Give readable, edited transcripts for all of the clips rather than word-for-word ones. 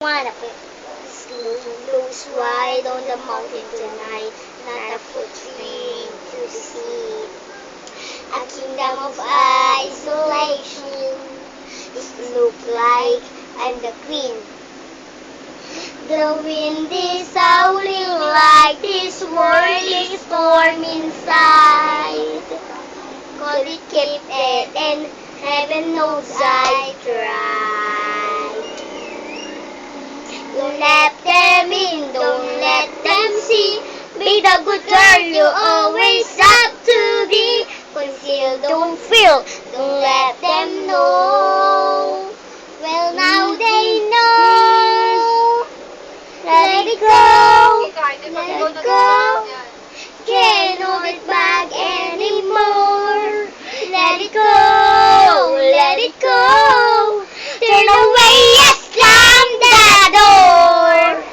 Wanna put sleep blows wide on the mountain tonight, not a footprint to be seen. A kingdom of isolation. It look like I'm the queen. The wind is howling like this whirling storm inside. Could it keep it, and heaven knows I tried. Don't let them in, don't let them see. Be the good girl you always have to be. Conceal, don't feel, don't let them know. Well, now they know. Let it go, let it go. Can't hold it back anymore. Let it go, let it go. Turn away, slam the door.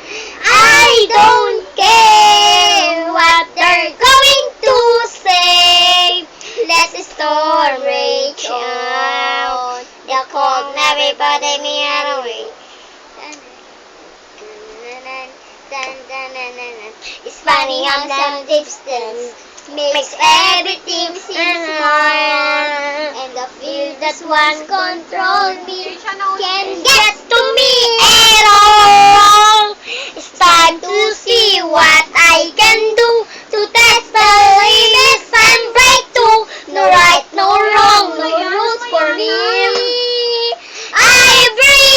I don't care what they're going to say. Let the storm rage on. The cold never bother me anyway. It's funny how some distance makes everything seem small, and the fear that once controlled me can't get to me at all. It's time to see what I can do to test the limits and break through. No right, no wrong, no rules for me. I breathe.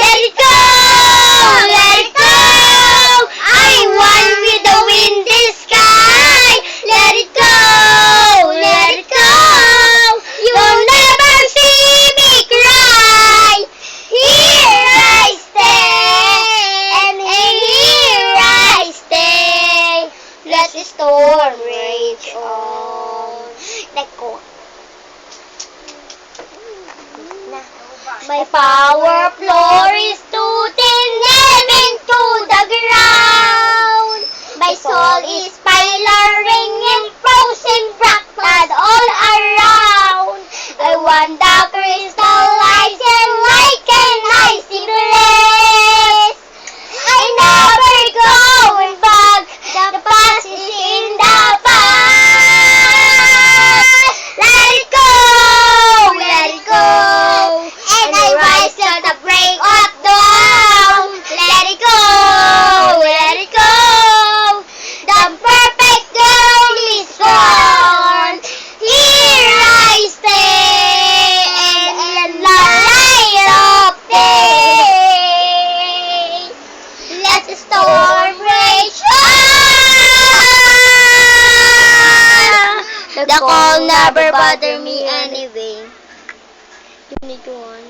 Let it go, let it go. I want with the wind in the sky. Let it go, let it go. You'll never see me cry. Here I stay, and here I stay. Let the storm rage on. Nako. My power floor is tooting into the ground. My soul is spiraling in frozen fractals all around. I want the crystallized and like an icy glass. I never going back. The past is in the past. Let it go, let it go. And I rise till the break of dawn. Let it go, let it go. The perfect girl is gone. Here I stay, and in the light of day, let the storm rage on. The cold never bother me anyway. You need to on.